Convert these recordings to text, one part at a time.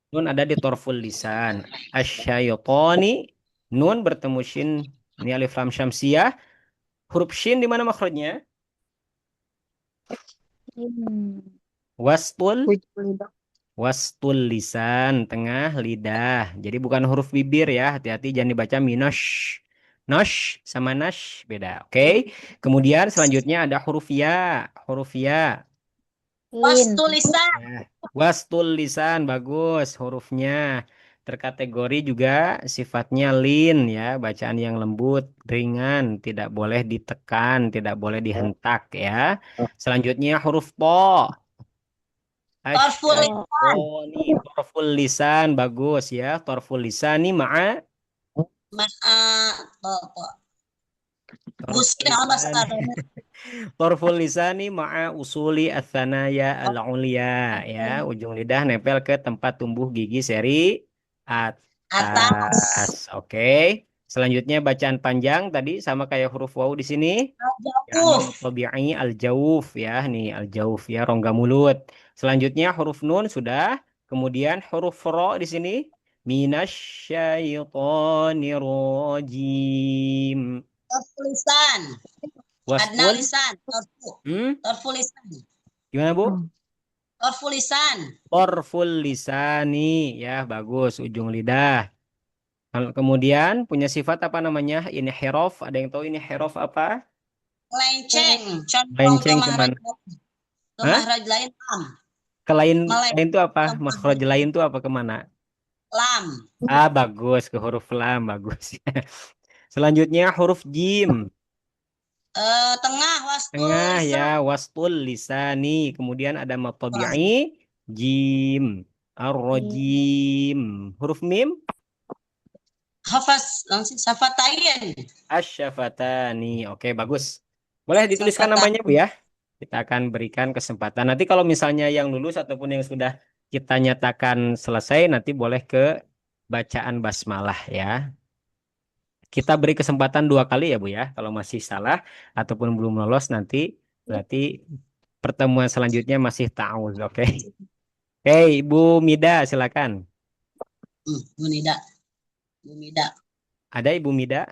Nun ada di torful lisan. Asyaitoni, nun bertemu shin, ini alif lam syamsiyah. Huruf shin di mana makhrajnya? Hmm. Wastul, Ujung lidah. wastul lisan, tengah lidah. Jadi bukan huruf bibir ya, hati-hati jangan dibaca minosh. Nosh sama nash beda, oke? Kemudian selanjutnya ada huruf ya, huruf ya. Lin. Tulisan. Ya, wastul lisan bagus hurufnya. Terkategori juga sifatnya lin ya, bacaan yang lembut, ringan, tidak boleh ditekan, tidak boleh dihentak ya. Selanjutnya huruf to. Torful. Oh. Asyaiqoni, torful lisan bagus ya. Torful lisan nih ma'a To. torful Usia lisan. besar. Torful lisani ma'a usuli atsanaya al-ulya ya, ujung lidah nempel ke tempat tumbuh gigi seri Atas. atas. Oke. Selanjutnya bacaan panjang tadi sama kayak huruf waw di sini. Yakni Jauh. mutabi'i al-jauf ya, nih al-jauf ya, rongga mulut. Selanjutnya huruf nun sudah, kemudian huruf ro di sini minasyaitonir rajim. Torfulisan. Adna Wasful. lisan. Torfu. Hmm? Torfulisan. Gimana Bu? Torfulisan. Torful lisani ya bagus ujung lidah. Kemudian punya sifat apa namanya? Ini herof. Ada yang tahu ini herof apa? Melenceng. Condong ke Melenceng mahraj. kemana? Ke Hah? mahraj lain. Lam. Ke lain lain Melenceng itu apa? ke Makhraj mahraj lain itu apa kemana? lam. Ah bagus ke huruf lam bagus. Selanjutnya huruf jim. Tengah wastul Tengah ya lisan. wastul lisani. Kemudian ada matabi'i jim. Ar-rajim. Huruf mim. Hafaz langsung safatain. Asyafatani. Oke, bagus. Boleh dituliskan Safatain. namanya, Bu ya. Kita akan berikan kesempatan. Nanti kalau misalnya yang lulus ataupun yang sudah kita nyatakan selesai, nanti boleh ke bacaan basmalah ya. Kita beri kesempatan 2 kali ya, Bu ya. Kalau masih salah ataupun belum lolos nanti berarti pertemuan selanjutnya masih ta'awuz, oke? Oke, Ibu Mida, silakan. Bunida. Bunida. Ada Ibu Mida?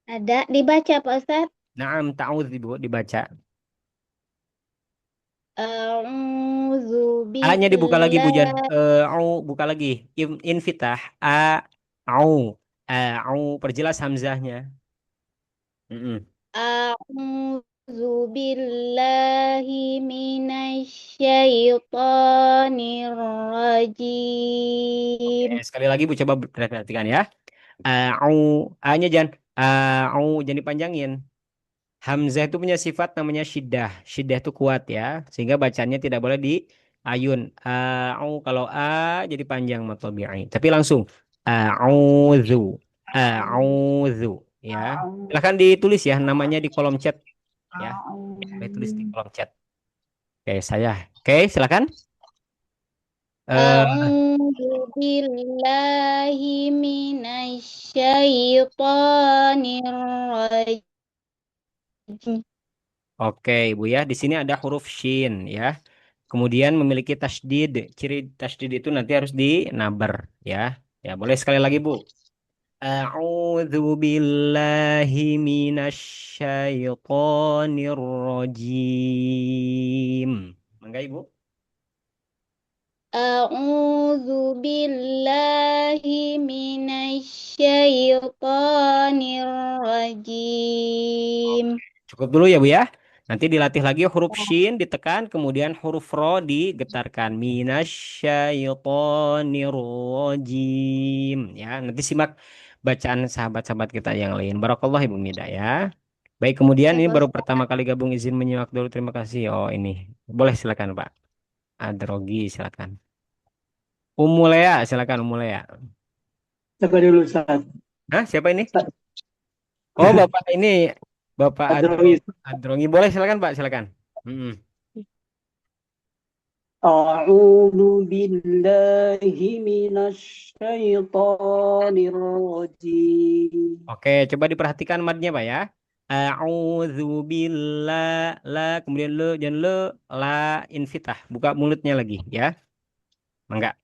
Ada dibaca Pak Ustadz. Naam, ta'awuz Ibu dibaca. A'udzu A-nya dibuka lagi Bu Jan. billahi Au buka lagi. Infitah. Au. Au. Perjelas hamzahnya. Mm-mm. A'udzu billahi minasyaitonir rajim. Sekali lagi Bu coba perhatikan ya. Au. A-nya Jan. Au. Jangan dipanjangin. Hamzah itu punya sifat namanya syiddah. Syiddah itu kuat ya. Sehingga bacanya tidak boleh di ayun. Au. Kalau A jadi panjang matobi'i. Tapi langsung. A'udzu. A'udzu. Ya. Silahkan ditulis ya namanya di kolom chat. Ya. Boleh tulis di kolom chat. Oke, saya. Oke, silakan. Eh, A'udzu billahi minasyaitonir rajim. oke, Ibu ya. Di sini ada huruf shin ya. Kemudian memiliki tasdid. Ciri tasdid itu nanti harus dinabar ya. Ya, boleh sekali lagi, Bu. A'udzu billahi minasyaitonir rajim. Mangga, Ibu. A'udzu billahi minasyaitonir rajim. Cukup dulu ya Bu ya. Nanti dilatih lagi huruf shin ditekan, kemudian huruf ro digetarkan. Minasyaitonir rajim. Ya, nanti simak bacaan sahabat-sahabat kita yang lain. Barakallah Ibu Mida ya. Baik, kemudian Ya, ini Pak baru Ustadz. pertama kali gabung izin menyimak dulu. Terima kasih. Oh, ini. Boleh silakan Pak. Adrogi silakan. Umulea silakan Umulea. Siapa dulu Ustaz? Hah, siapa ini? Ustaz Oh, Bapak ini Bapak Adronis. Adrongi. Boleh silakan Pak, silakan. Mm-mm. A'udzu billahi minasy syaithanir rajim. Oke, coba diperhatikan madnya Pak ya. A'udzu billah la kemudian le dan le la infitah. Buka mulutnya lagi ya. Mangga.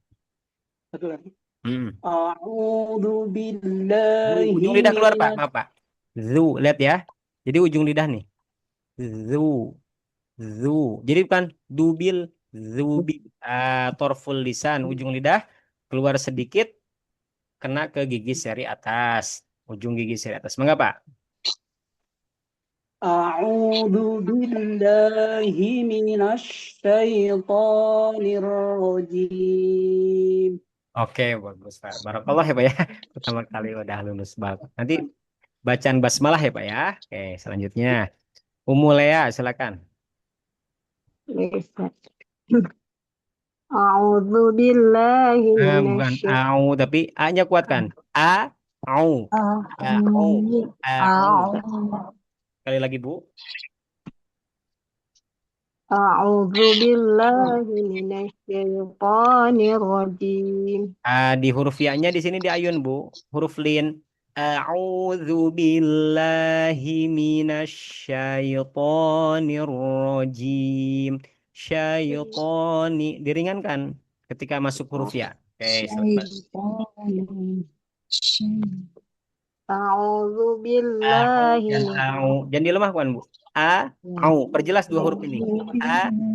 Satu lagi. Hmm. A'udzu Zu, billahi ujung lidah keluar Pak, minas maaf Pak. Zu, lihat ya. Jadi ujung lidah nih. Zu, zu. Jadi bukan dubil, zubi. Torful lisan, ujung lidah keluar sedikit, kena ke gigi seri atas. Ujung gigi seri atas. Mangga Pak. A'udzu billahi minasyaitonir rajim. Oke, bagus Pak. Barakallah ya Pak ya. Pertama kali udah lulus banget. Nanti bacaan basmalah ya Pak ya. Oke, selanjutnya. Umu Lea, silakan. A'udzu billahi Bukan minasy au, tapi A-nya kuatkan. Au. Au. Au. Sekali lagi Bu. A'udzu billahi minasyaitonir rajim. Di huruf ya-nya di sini di ayun Bu. Huruf lin. A'udzu billahi minasyaitonir rajim. Syaitoni diringankan ketika masuk huruf ya. Oke, selamat. A'udzu Au billahi dan au. Jangan dilemahkan Bu. Au. Perjelas dua huruf ini.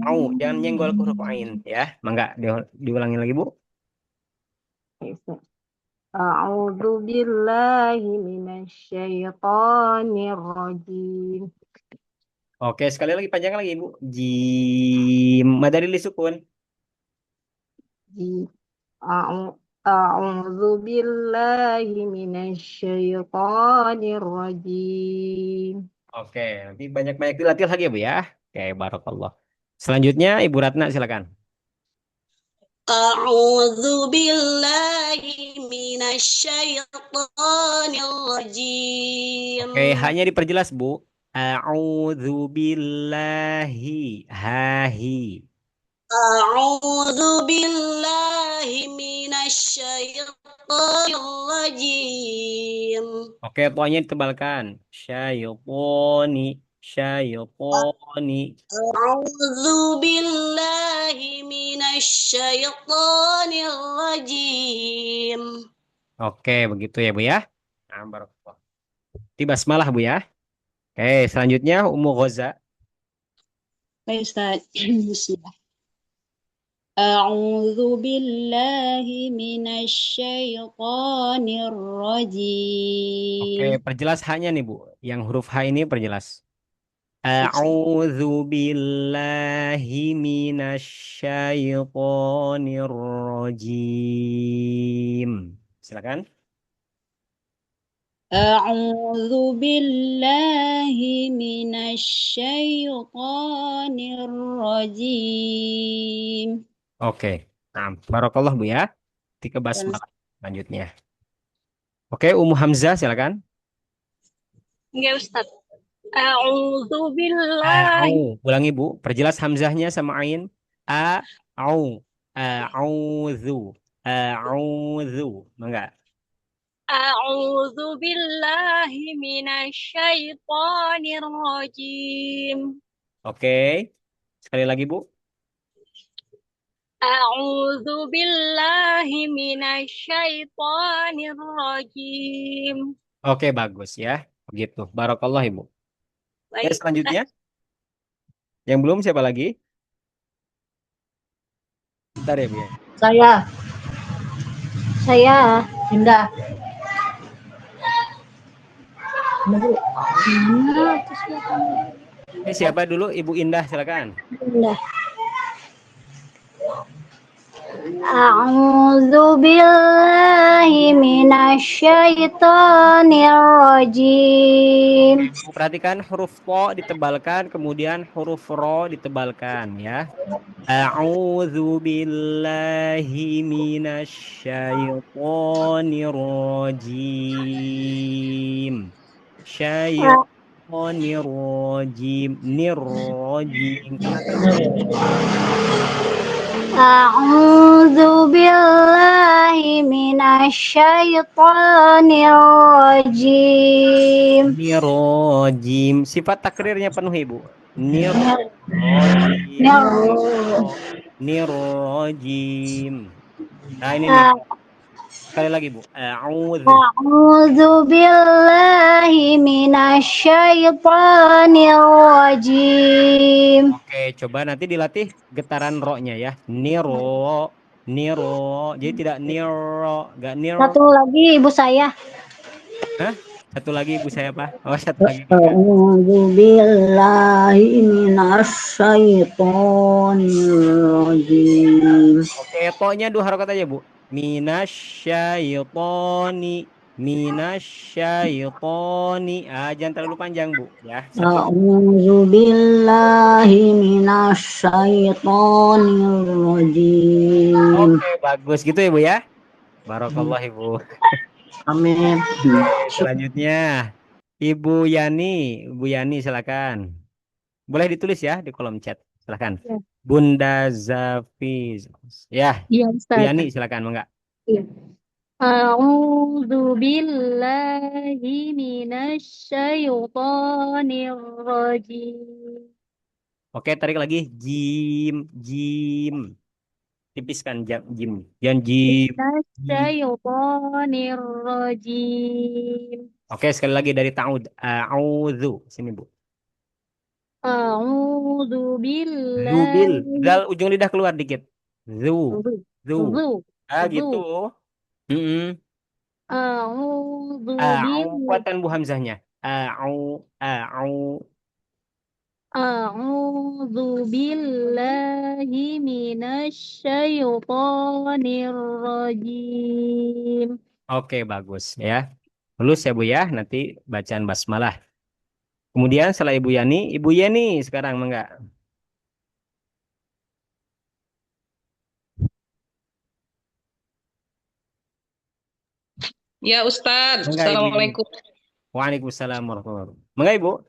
Au. Jangan nyenggol ke huruf ain ya. Mangga diulangi lagi Bu. A'udzu billahi minasyaitonir rajim. Oke, sekali lagi panjang lagi Bu. Jim. Mad dari sukun. A'udzu billahi minasyaitonir rajim. Oke, nanti banyak-banyak dilatih lagi ya Bu ya. Oke, barakallah. Selanjutnya Ibu Ratna silakan. A'udzu billahi minasyaitonir rajim. Oke, hanya diperjelas Bu. A'udzu billahi hahi. A'udzu billahi minasyaitonir rajim. Oke, pokoknya ditebalkan. Syaiqoni, syaiqoni. A'udzu billahi minasyaitonir rajim. Oke, begitu ya Bu ya. Nah, barakallah. Di basmalah Bu ya. Oke, selanjutnya Ummu Ghaza. Baik Ustaz. Bismillah. A'udzu billahi minasyaitonir Oke, rajim. perjelas hanya nih Bu. Yang huruf H ini perjelas. A'udzu billahi minasyaitonir rajim. Silakan. A'udzu billahi minasyaitonir rajim. Oke. Nah, barakallah Bu ya. Tiga basmalah selanjutnya. Oke, Ummu Hamzah silakan. Enggak Ustaz. A'udzu billahi. Ulangi Bu, perjelas hamzahnya sama ain. A au. A'udzu. A'udzu. Mangga. A'udzu billahi minasyaitonir rajim. Oke. Sekali lagi Bu. A'udzu billahi minasyaitonir rajim. Oke, bagus ya. Begitu. Barakallah Ibu. Oke, Baik. selanjutnya. Yang belum siapa lagi? Bentar ya Bu ya. Saya Indah. Siapa dulu? Ibu Indah silakan. Indah. A'udzu billahi minasyaitonir rajim. Perhatikan huruf po ditebalkan, kemudian huruf ro ditebalkan ya. A'udzu billahi minasyaitonir rajim. Syaitonir rajim. Nirrajim. Kena ke A'udzu billahi minasyaitonir rajim. Nirojim. Sifat takrirnya penuh Ibu. Nirojim. Niro. Nirojim. Nah ini nih. Sekali lagi Bu. A'udzu. A'udzu billahi minasyaitonir rajim. Oke, coba nanti dilatih getaran ro-nya ya. Niro. Niro. Jadi tidak niro. Gak niro. Satu lagi ibu saya. Hah? Satu lagi Ibu saya apa? Oh, satu lagi Kakak. A'udzu billahi minasyaitonir rajim. Oke, to-nya 2 harokat aja, Bu. Minasyaitoni. Minasyaitoni. Ah, jangan terlalu panjang, Bu. Ya, satu. A'udzu billahi minasyaitonir rajim. Oke, bagus gitu ya, Bu ya. Barakallah, Ibu. Amin. Selanjutnya, Ibu Yani. Ibu Yani, silakan. Boleh ditulis ya di kolom chat. Silakan. Ya. Bunda Zafiz. Ya, Iya, Bu Ustaz. Yani, silakan, enggak? Iya. A'udzu billahi minasyaitonir rajim. Oke, tarik lagi. Jim, jim. Tipiskan jim. Jangan jim. Jim. Minasyaitonir rajim. Oke, sekali lagi dari ta'ud. A'udzu. Sini, Bu. A'udzu Zubil. billahi Zal ujung lidah keluar dikit. Zu. Zu. zu Ah, gitu. zu Mm-mm. A'udzu Kuatkan Bu Hamzahnya. A'u. A'udzu billahi minasyaitonir rajim. Oke, bagus ya. Lulus ya, Bu ya. Nanti bacaan basmalah. Kemudian setelah Ibu Yani sekarang enggak? Ya Ustadz, Enggak, Ibu Yani. Assalamualaikum. Waalaikumsalam warahmatullahi wabarakatuh. Enggak, Ibu?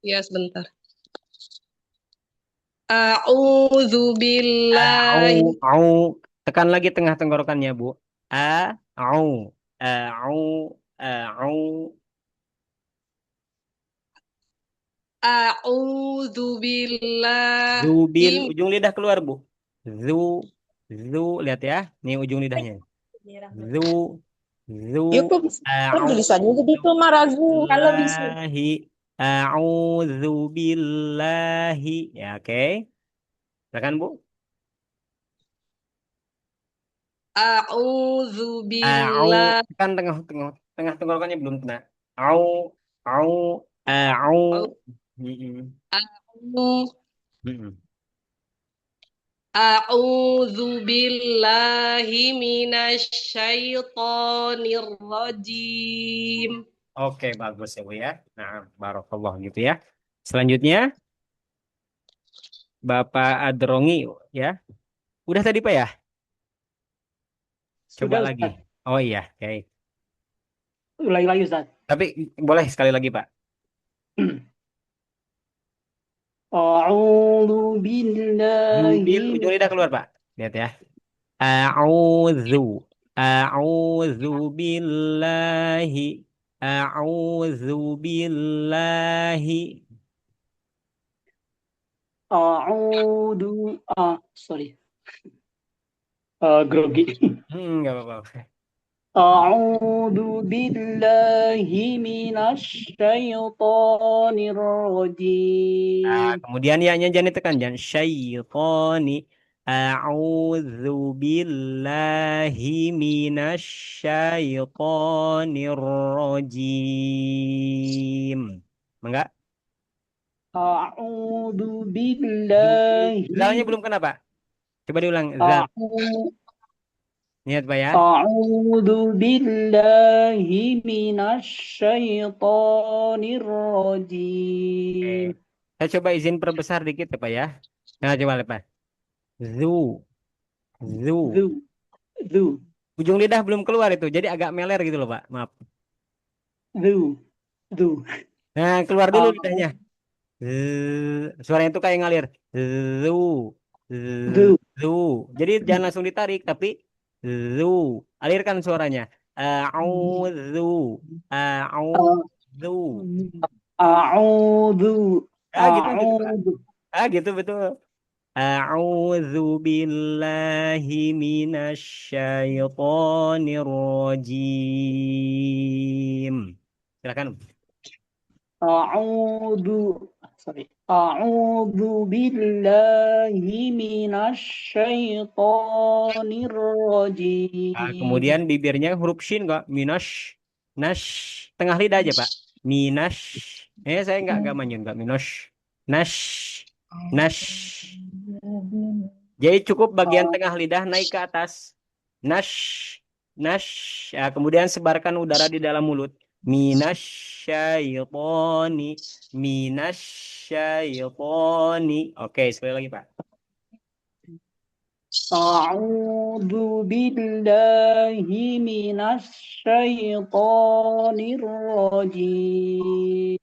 Ya sebentar. A'udzu billahi. Au. Tekan lagi tengah tenggorokannya, Bu. Au. Au. Au. A'udzu Zubil. billahi. Ujung lidah keluar, Bu. Zu. Zu. Lihat ya. Nih ujung lidahnya. Zu. Zu. Ya kok Au. tulisannya gitu mah ragu kalau bisa. Billahi. A'udzu billahi. Ya, oke. Silakan, Bu. A'udzu Au. billahi. Tekan tengah tenggorokannya belum kena. Au. Au. Au. Mm-mm. Mm-mm. A'udzu billahi minasyaitonir rajim. Oke, bagus ya, Bu ya. Nah, barakallah gitu ya. Selanjutnya, Bapak Adrongi ya. Udah tadi, Pak ya? Coba Sudah lagi. Ustaz. Oh iya, oke. Ulangi lagi Ustaz. Tapi boleh sekali lagi, Pak. A'udzu billahi Zubil, ujung lidah keluar, Pak. Lihat ya. A'udzu. A'udzu billahi. A'udzu billahi. sorry. Grogi. Enggak apa-apa. A'udzu billahi minasyaitonir Nah, rajim. kemudian ya-nya jangan ditekan, jangan syaitoni. A'udzu billahi minasyaitonir rajim. Enggak? A'udzu Zubil. billahi Zalnya belum kena, Pak. Coba diulang. Zal. A'udzu Niat, Pak ya. أعوذ بالله من الشيطان Oke. الرجيم Saya coba izin perbesar dikit ya, Pak ya. Nah, coba lihat, Pak. Zu. Zu. ذو ذو Ujung lidah belum keluar itu. Jadi agak meler gitu loh, Pak. Maaf. ذو ذو Nah, keluar dulu أعوذ lidahnya. Suaranya itu kayak ngalir. Zu. Zu. Zu. Jadi jangan langsung ditarik, tapi zu. Alirkan suaranya. A'udzu. A- A'udzu. A'udzu. Gitu gitu Pak. A'udzu. Gitu betul. A'udzu billahi minasyaitonir rajim. Silakan. Sorry. A'udzu billahi minasyaitonir Kemudian rajim. bibirnya huruf shin kok. Nash. Tengah lidah aja Pak. Minash. Saya nggak manyun nggak minosh. Nash. Nash. Jadi cukup bagian tengah lidah naik ke atas. Nash. Nash. Kemudian sebarkan udara di dalam mulut. Minasyaitoni. Minasyaitoni. Oke, sekali lagi Pak. A'udzu billahi minasyaitonir rajim.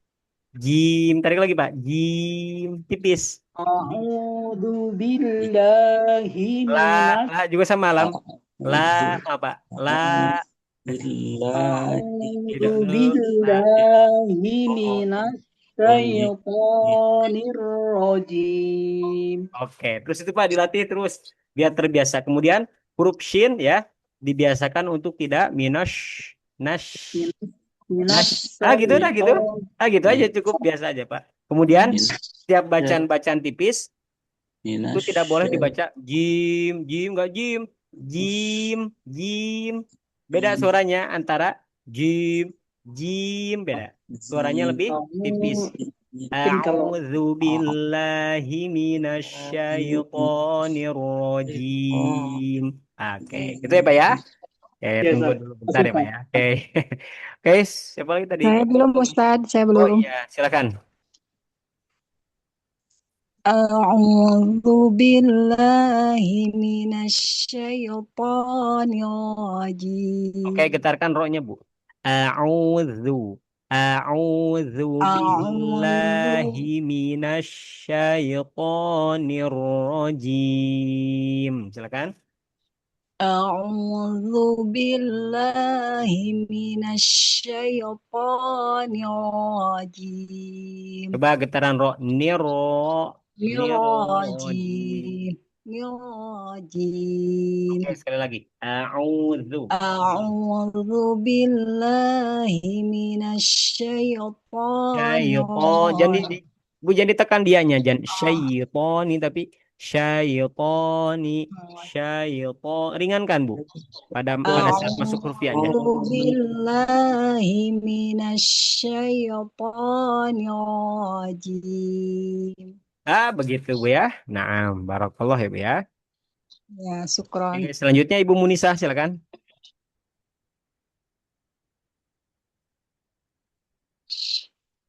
Jim. Tarik lagi Pak. Jim. Tipis. A'udzu billahi La juga sama lam. La apa? La A'udzu tidak billahi oh. minasyaitonir rajim. Oke, terus itu Pak dilatih terus biar terbiasa. Kemudian huruf shin ya dibiasakan untuk tidak minus nash nash. Gitu dah gitu. Gitu aja cukup biasa aja Pak. Kemudian setiap bacaan-bacaan tipis itu tidak boleh dibaca jim nggak jim jim beda suaranya antara jim jim beda suaranya lebih tipis. Mungkin kalau A'udzu billahi minasyaitonir rajim. Oke, gitu ya Pak ya. ya Tunggu Ustaz. dulu bentar ya Pak Masukkan. ya. Oke, siapa lagi tadi? Saya belum Ustadz, saya Oh belum. iya, silakan. A'udzu billahi minasyaitonir Oke, rajim. getarkan rohnya Bu. A'udzu. A'udzu billahi A'udzu minasyaitonir rajim. Silakan. A'udzu billahi minasyaitonir rajim. Coba getaran roh. Niro. Niro. Mirajim. Mirajim. Oke, sekali lagi. A'udzu. A'udzu billahi minasyaitonir Syaiton. Jadi rajim. Bu jangan ditekan dianya, jangan syaitoni tapi syaitoni. Syaiton. Ringankan Bu. Pada saat masuk hurufiahnya. A'udzu billahi minasyaitonir rajim. Begitu Bu ya. Nah, barakallah ya Bu ya. Ya, syukron. Oke, selanjutnya Ibu Munisa silakan.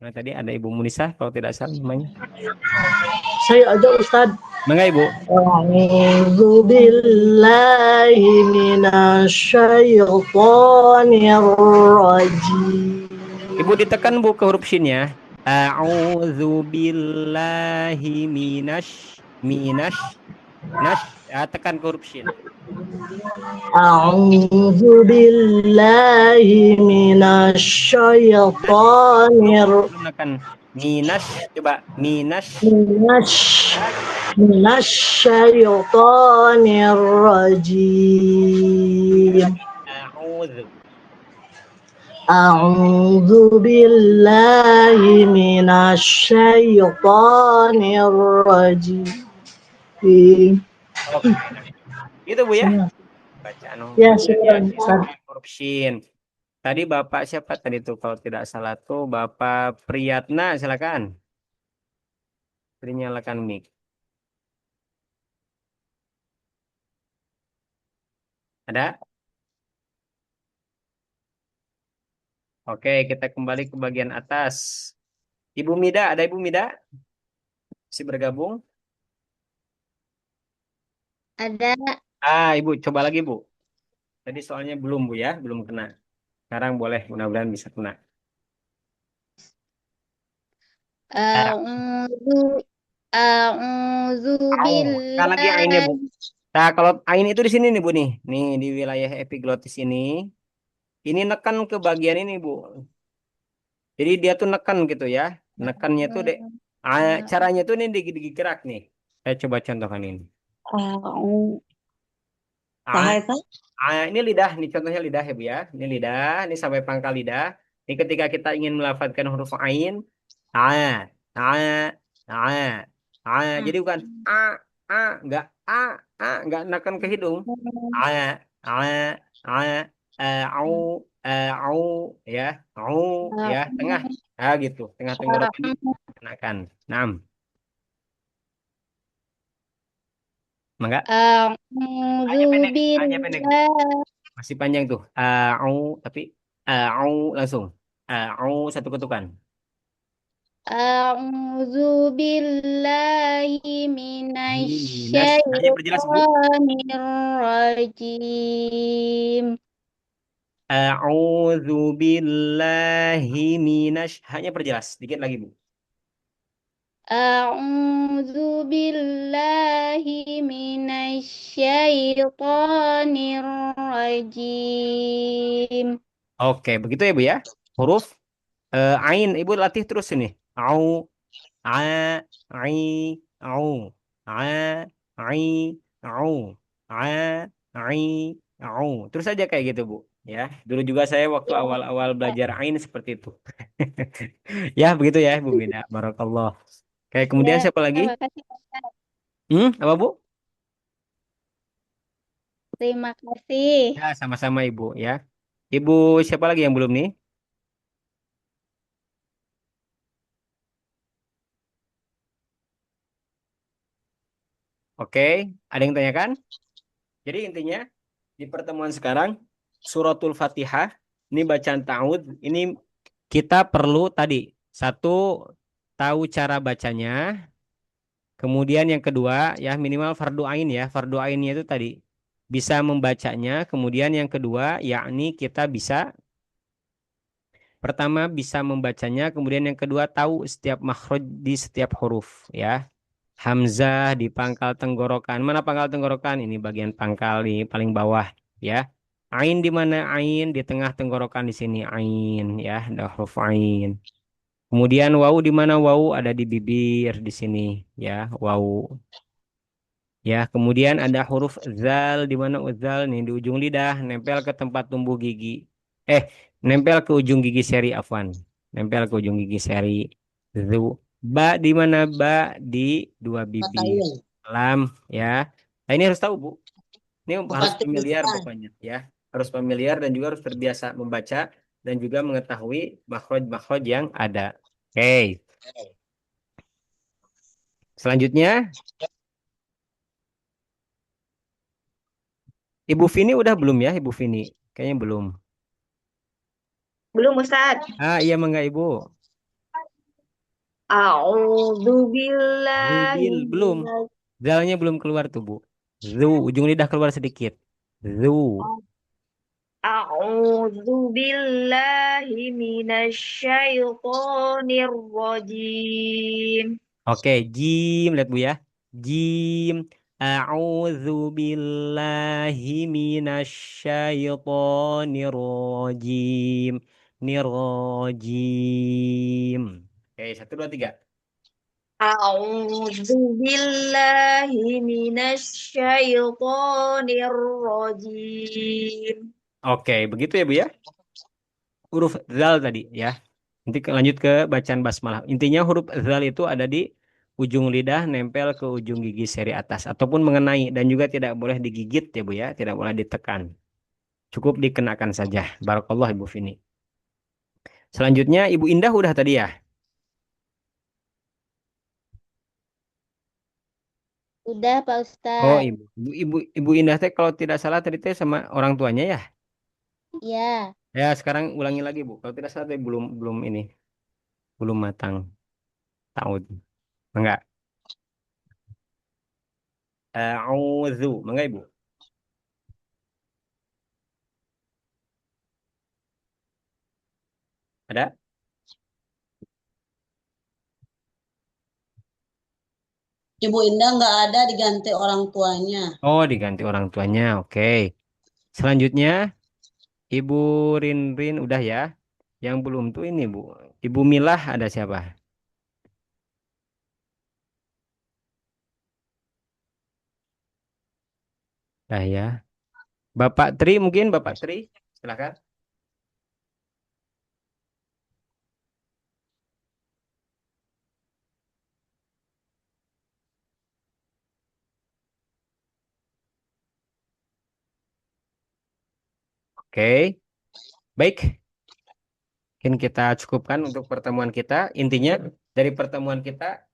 Nah, tadi ada Ibu Munisa kalau tidak salah namanya. Saya aja Ustaz. Mangga Ibu. A'udzu billahi minasyaitonir rajim. Ibu ditekan Bu ke huruf shinnya. A'udzu billahi tekan ke huruf shin. A'udzu billahi minasyaitonir Gunakan coba minasyaitonir rajim. A'udzu billahi minasyaitonir rajim. Oke. Gitu Bu ya. Bacaan Ya, syukran. huruf shin. Tadi Bapak siapa tadi tuh kalau tidak salah tuh Bapak Priyatna silakan. Nyalakan mic. Ada? Oke, kita kembali ke bagian atas. Ibu Mida, ada Ibu Mida? Masih bergabung? Ada. Ibu, coba lagi Bu. Tadi soalnya belum Bu ya, belum kena. Sekarang boleh, mudah-mudahan bisa kena. A'udzu A'udzu Au. Sekali lagi ainnya, Bu. billahi. Nah, kalau ain itu di sini nih, Bu nih. Nih di wilayah epiglotis ini. Ini neken ke bagian ini, Bu. Jadi dia tuh neken gitu ya. Nekannya tuh dek. Caranya tuh ini digerak nih. Saya coba contohkan ini. A'udzu. A, Saha eta? ini lidah, nih contohnya lidah ya Bu ya. Ini lidah, ini sampai pangkal lidah. Ini ketika kita ingin melafadzkan huruf ain, a, a, a, a. Jadi bukan a, a, enggak a, enggak neken ke hidung. A, a, a, au, au, ya, au, ya, tengah, gitu, tengah tenggorokan dikenakan. Enam, mangga. A-nya A'udzu pendek, A-nya pendek. billahi. Masih panjang tuh. Au, tapi au langsung. Au satu ketukan. A'udzu billahi Minas. Hanya perjelas Bu. minasyaitonir rajim. A'udzu billahi minas. Hanya perjelas. Dikit lagi Bu. A'udzu billahi minasyaitonir rajim. Oke, begitu ya Bu ya. Huruf ain. Ibu latih terus ini. Au, a, ai, au, a, ai, au, a, ai, au. Terus aja kayak gitu Bu. Ya, dulu juga saya waktu Ya, awal-awal belajar ain seperti itu. Ya, begitu ya, Bu Bina. Barakallah. Kayak ya, kemudian siapa lagi? makasih Pak Ustaz. Apa Bu? Terima kasih. Ya, sama-sama Ibu ya. Ibu siapa lagi yang belum nih? Oke, ada yang tanyakan? Jadi intinya di pertemuan sekarang suratul Fatihah ini bacaan ta'awudz ini kita perlu tadi satu tahu cara bacanya, kemudian yang kedua ya minimal fardu ain ya. Fardu ainnya itu tadi bisa membacanya, kemudian yang kedua yakni kita bisa pertama bisa membacanya, kemudian yang kedua tahu setiap makhraj di setiap huruf ya. Hamzah di pangkal tenggorokan. Mana pangkal tenggorokan? Ini bagian pangkal di paling bawah ya. Ain di mana? Ain di tengah tenggorokan di sini ain ya, ada huruf ain. Kemudian wau di mana? Wau ada di bibir di sini ya, wau. Ya, kemudian ada huruf zal di mana uzal nih di ujung lidah nempel ke tempat tumbuh gigi. Eh, nempel ke ujung gigi seri afwan. Nempel ke ujung gigi seri. Zu. Ba di mana? Ba di dua bibir. Patayin. Lam ya. Nah, ini harus tahu, Bu. Ini harus Bukan familiar tulisan. pokoknya ya. Harus familiar dan juga harus terbiasa membaca dan juga mengetahui makhraj-makhraj yang ada. Oke. Selanjutnya, Ibu Vini udah belum ya, Ibu Vini? Kayaknya belum. Belum Ustaz. Iya mangga Ibu. A'udzu billahi Zubil belum. Zalnya belum keluar tuh, Bu. Zu, ujung lidah keluar sedikit. Zu. A'udzu billahi minasyaitonir rajim. Oke, jim, lihat Bu ya. Jim. A'udzu billahi minasyaitonir rajim. Nirrajim. Oke, satu, dua, tiga. A'udzu billahi minasyaitonir rajim. Oke, begitu ya Bu ya. Huruf zal tadi ya. Nanti lanjut ke bacaan basmalah. Intinya huruf zal itu ada di ujung lidah nempel ke ujung gigi seri atas ataupun mengenai dan juga tidak boleh digigit ya Bu ya, tidak boleh ditekan. Cukup dikenakan saja. Barakallah Ibu Vini. Selanjutnya Ibu Indah udah tadi ya. Udah Pak Oh, Ustaz. Ibu Indah teh kalau tidak salah tadi teh sama orang tuanya ya. Ya. Ya, sekarang ulangi lagi Bu. Kalau tidak salah teh belum belum ini, belum matang. Tahu. Enggak. Auzu. Enggak Ibu? Ada? Ibu Indah nggak ada diganti orang tuanya. Oh, diganti orang tuanya. Oke. Selanjutnya, Ibu Rinrin udah ya. Yang belum tuh ini, Bu. Ibu Milah ada siapa? Dah ya. Bapak Tri mungkin, Bapak Tri. Silakan. Oke. Baik. Mungkin kita cukupkan untuk pertemuan kita. Intinya dari pertemuan kita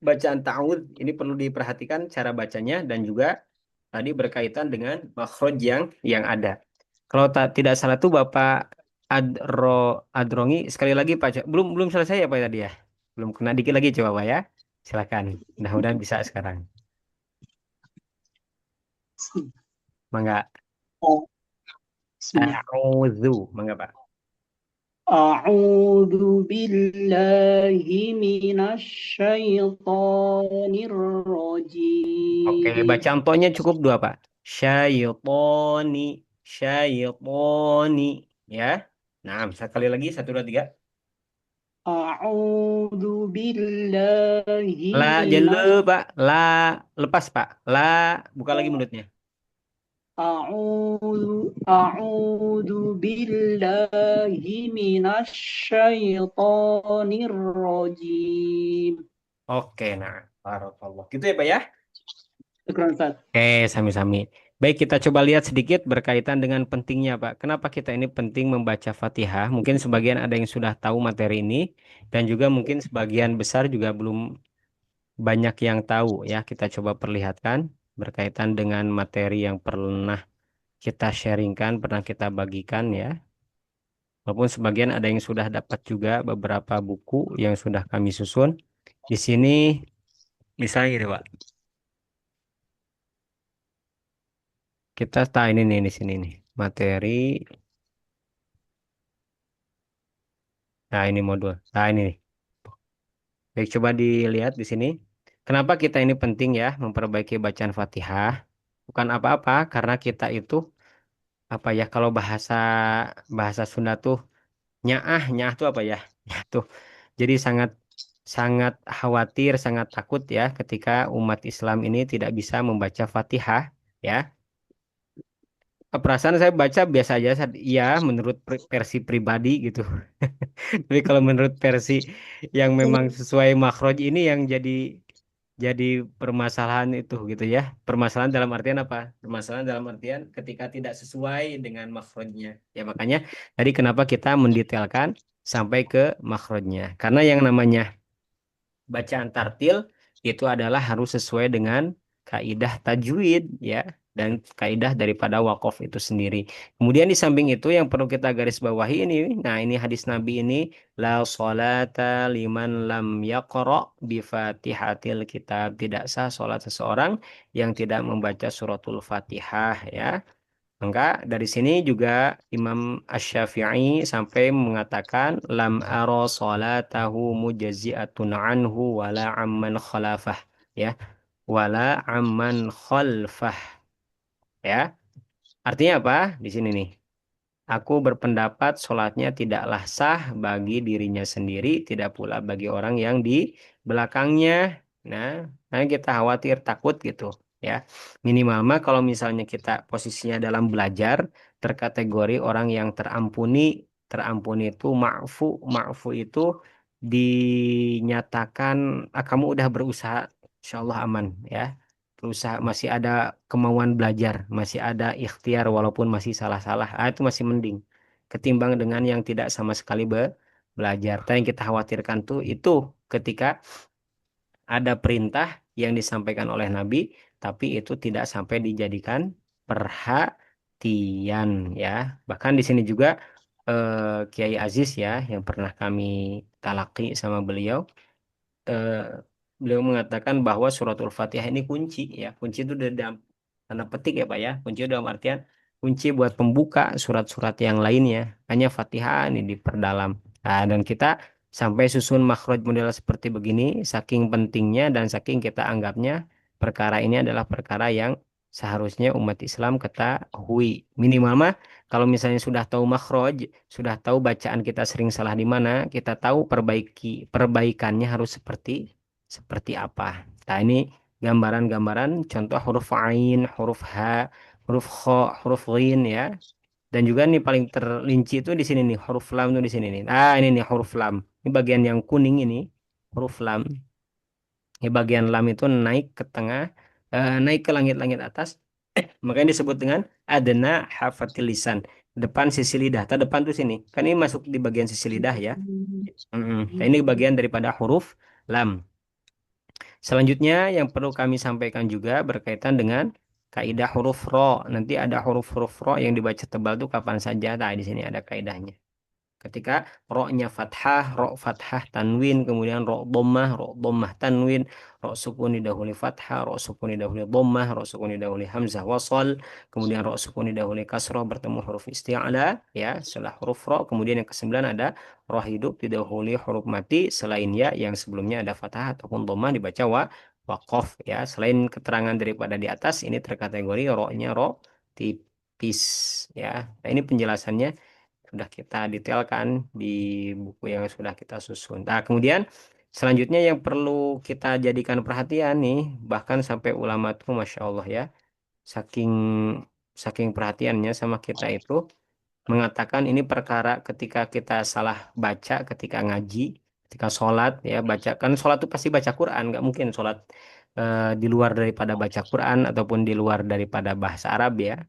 bacaan ta'awudz ini perlu diperhatikan cara bacanya dan juga tadi berkaitan dengan makhraj yang ada. Kalau tidak salah tuh Bapak Adro Adrongi sekali lagi Pak belum belum selesai ya Pak tadi ya. Belum kena dikit lagi coba Pak ya. Silakan. Mudah-mudahan bisa sekarang. Mangga. Bismillah. A'udzu. Mangga Pak. أعوذ بالله من الشيطان Oke, الرجيم bacaan tonya cukup dua Pak. Syaitoni, syaitoni, ya. Nah, sekali lagi satu dua tiga. أعوذ بالله La, من jangan dulu Pak. La, lepas Pak. La, buka lagi mulutnya. أعوذ بالله من الشيطان الرجيم. Oke, nah, barakallah. Gitu ya Pak ya. شكرا أستاذ. Oke, sami-sami. Baik, kita coba lihat sedikit berkaitan dengan pentingnya, Pak. Kenapa kita ini penting membaca Fatihah? Mungkin sebagian ada yang sudah tahu materi ini, dan juga mungkin sebagian besar juga belum banyak yang tahu ya. Kita coba perlihatkan berkaitan dengan materi yang pernah kita sharingkan, pernah kita bagikan ya. Walaupun sebagian ada yang sudah dapat juga beberapa buku yang sudah kami susun. Di sini misalnya gitu, Pak. Kita ini nih di sini nih. Materi. Nah, ini modul. Nah, ini nih. Baik, coba dilihat di sini. Kenapa kita ini penting ya memperbaiki bacaan Fatihah? Bukan apa-apa karena kita itu apa ya kalau bahasa bahasa Sunda tuh nyaah, nyaah tuh apa ya? Nyaah tuh. Jadi sangat sangat khawatir, sangat takut ya ketika umat Islam ini tidak bisa membaca Fatihah ya. Perasaan saya baca biasa aja, iya menurut versi pribadi gitu. Tapi kalau menurut versi yang memang sesuai makhraj ini yang jadi permasalahan itu gitu ya. Permasalahan dalam artian apa? Permasalahan dalam artian ketika tidak sesuai dengan makhrajnya. Ya makanya tadi kenapa kita mendetailkan sampai ke makhrajnya. Karena yang namanya bacaan tartil itu adalah harus sesuai dengan kaidah tajwid ya dan kaidah daripada waqaf itu sendiri. Kemudian di samping itu yang perlu kita garis bawahi ini, nah ini hadis Nabi ini la salata liman lam yaqra bi Fatihatil kitab. Tidak sah salat seseorang yang tidak membaca suratul Fatihah ya. Maka dari sini juga Imam Asy-Syafi'i sampai mengatakan lam aro salatahu mujazzi'atun anhu wala amman khalafah ya wala amman khalfah ya. Artinya apa? Di sini nih. Aku berpendapat sholatnya tidaklah sah bagi dirinya sendiri, tidak pula bagi orang yang di belakangnya. Nah, nah kita khawatir, takut gitu. Ya, minimal mah kalau misalnya kita posisinya dalam belajar, terkategori orang yang terampuni, terampuni itu ma'fu, ma'fu itu dinyatakan, ah, kamu udah berusaha, insya Allah aman ya berusaha masih ada kemauan belajar, masih ada ikhtiar walaupun masih salah-salah, ah, itu masih mending ketimbang dengan yang tidak sama sekali belajar. Tapi yang kita khawatirkan tuh itu ketika ada perintah yang disampaikan oleh Nabi, tapi itu tidak sampai dijadikan perhatian ya. Bahkan di sini juga Kiai Aziz ya yang pernah kami talaki sama beliau eh, beliau mengatakan bahwa suratul Fatihah ini kunci ya. Kunci itu dalam tanda petik ya Pak ya. Kunci dalam artian kunci buat pembuka surat-surat yang lainnya. Hanya Fatihah ini diperdalam. Nah, dan kita sampai susun makhraj model seperti begini, saking pentingnya dan saking kita anggapnya perkara ini adalah perkara yang seharusnya umat Islam ketahui. Minimal mah kalau misalnya sudah tahu makhraj, sudah tahu bacaan kita sering salah di mana, kita tahu perbaikannya harus seperti seperti apa. Nah, ini gambaran-gambaran contoh huruf ain, huruf ha, huruf kha, huruf ghin ya. Dan juga nih paling terlinci itu di sini nih huruf lam tuh di sini nih. Ah ini nih huruf lam. Ini bagian yang kuning ini huruf lam. Ini bagian lam itu naik ke tengah, naik ke langit-langit atas. Makanya disebut dengan adna hafatil lisan. Depan sisi lidah. Tak depan tuh sini. Kan ini masuk di bagian sisi lidah ya. Nah, ini bagian daripada huruf lam. Selanjutnya yang perlu kami sampaikan juga berkaitan dengan kaidah huruf ro. Nanti ada huruf-huruf ro yang dibaca tebal tuh kapan saja. Nah, di sini ada kaidahnya. Ketika ro-nya fathah, ro fathah tanwin, kemudian ro dhammah tanwin, ro sukun didahului fathah, ro sukun didahului dhammah, ro sukun didahului hamzah wasal, kemudian ro sukun didahului kasroh bertemu huruf isti'ala, ya, setelah huruf ro, kemudian yang kesembilan ada roh hidup didahului huruf mati selain ya yang sebelumnya ada fathah ataupun dhammah dibaca waqaf ya. Selain keterangan daripada di atas ini terkategori ro-nya ro tipis ya. Nah, ini penjelasannya sudah kita detailkan di buku yang sudah kita susun. Nah, kemudian selanjutnya yang perlu kita jadikan perhatian nih, bahkan sampai ulama tuh Masya Allah ya, saking saking perhatiannya sama kita itu mengatakan ini perkara ketika kita salah baca, ketika ngaji, ketika sholat ya baca kan sholat tuh pasti baca Quran, nggak mungkin sholat di luar daripada baca Quran ataupun di luar daripada bahasa Arab ya.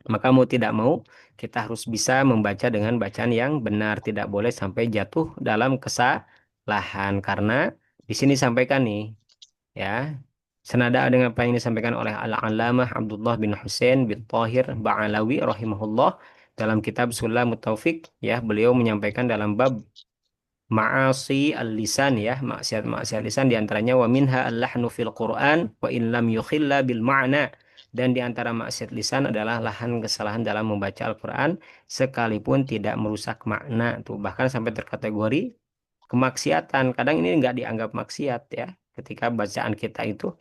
Maka mau tidak mau kita harus bisa membaca dengan bacaan yang benar, tidak boleh sampai jatuh dalam kesalahan karena di sini sampaikan nih ya. Senada dengan apa yang disampaikan oleh Al-Allamah Abdullah bin Husain bin Thahir Ba'alawi rahimahullah dalam kitab Sulamut Taufik ya, beliau menyampaikan dalam bab ma'asi al-lisan ya, maksiat-maksiat lisan diantaranya wa minha al-lahnu fil Quran wa in lam yukhilla bil ma'na, dan di antara maksiat lisan adalah lahan kesalahan dalam membaca Al-Quran sekalipun tidak merusak makna tuh, bahkan sampai terkategori kemaksiatan. Kadang ini nggak dianggap maksiat ya, ketika bacaan kita itu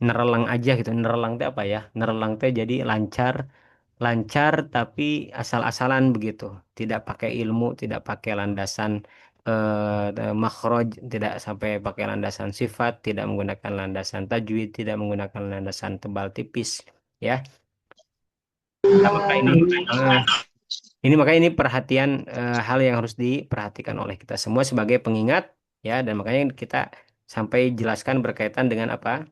nerelang aja gitu. Nerelang itu apa ya? Nerelang itu jadi lancar, lancar tapi asal-asalan begitu, tidak pakai ilmu, tidak pakai landasan makhraj, tidak sampai pakai landasan sifat, tidak menggunakan landasan tajwid, tidak menggunakan landasan tebal tipis ya. Nah, maka ini perhatian, hal yang harus diperhatikan oleh kita semua sebagai pengingat ya, dan makanya kita sampai jelaskan berkaitan dengan apa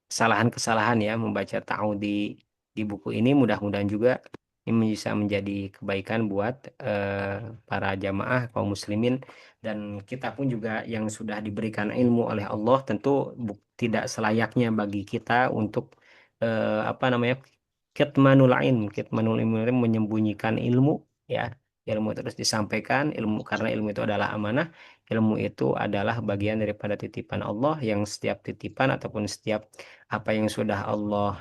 kesalahan-kesalahan ya membaca ta'awudz di buku ini. Mudah-mudahan juga ini bisa menjadi kebaikan buat para jamaah kaum muslimin, dan kita pun juga yang sudah diberikan ilmu oleh Allah tentu tidak selayaknya bagi kita untuk apa namanya kitmanul ilm itu menyembunyikan ilmu ya. Ilmu terus disampaikan, ilmu karena ilmu itu adalah amanah, ilmu itu adalah bagian daripada titipan Allah yang setiap titipan ataupun setiap apa yang sudah Allah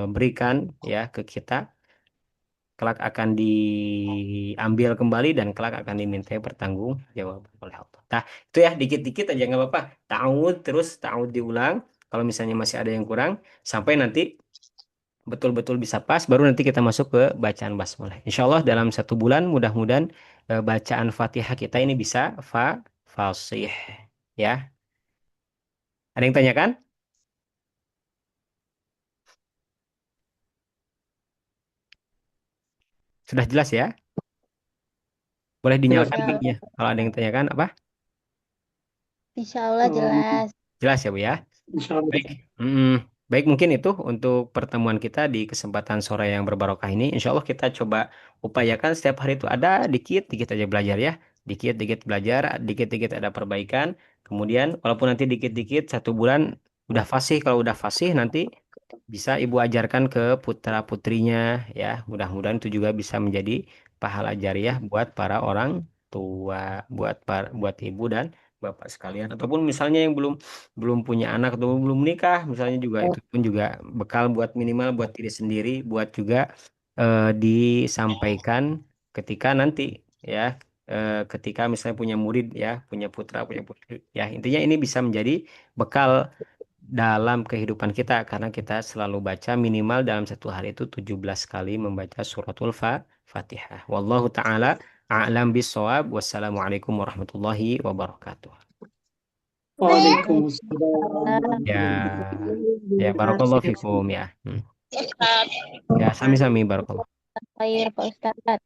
berikan ya ke kita kelak akan diambil kembali dan kelak akan dimintai pertanggungjawaban oleh Allah. Nah, itu ya dikit-dikit aja nggak apa-apa. Ta'awud terus ta'awud diulang. Kalau misalnya masih ada yang kurang, sampai nanti betul-betul bisa pas, baru nanti kita masuk ke bacaan basmalah. Insya Allah dalam 1 bulan mudah-mudahan bacaan Fatihah kita ini bisa fasih ya. Ada yang tanyakan? Sudah jelas ya? Boleh Jelas. dinyalakan mic-nya. Kalau ada yang tanyakan apa? Insya Allah jelas. Jelas ya Bu ya? Insyaallah. Baik. Baik, mungkin itu untuk pertemuan kita di kesempatan sore yang berbarokah ini. Insya Allah kita coba upayakan setiap hari itu ada dikit-dikit aja belajar ya. Dikit-dikit belajar, dikit-dikit ada perbaikan. Kemudian walaupun nanti dikit-dikit 1 bulan udah fasih. Kalau udah fasih nanti bisa ibu ajarkan ke putra-putrinya ya. Mudah-mudahan itu juga bisa menjadi pahala jariah buat para orang tua, buat ibu dan bapak sekalian, ataupun misalnya yang belum belum punya anak atau belum menikah misalnya, juga itu pun juga bekal buat minimal buat diri sendiri, buat juga disampaikan ketika nanti ya ketika misalnya punya murid ya, punya putra, punya putri. Ya, intinya ini bisa menjadi bekal dalam kehidupan kita karena kita selalu baca minimal dalam satu hari itu 17 kali membaca suratul Fatihah. Wallahu taala a'lam bissawab. Wassalamualaikum warahmatullahi wabarakatuh. Waalaikumsalam. Ya, ya barakallahu fikum ya. Ya, sami-sami barakallah. Khair Pak Ustadz.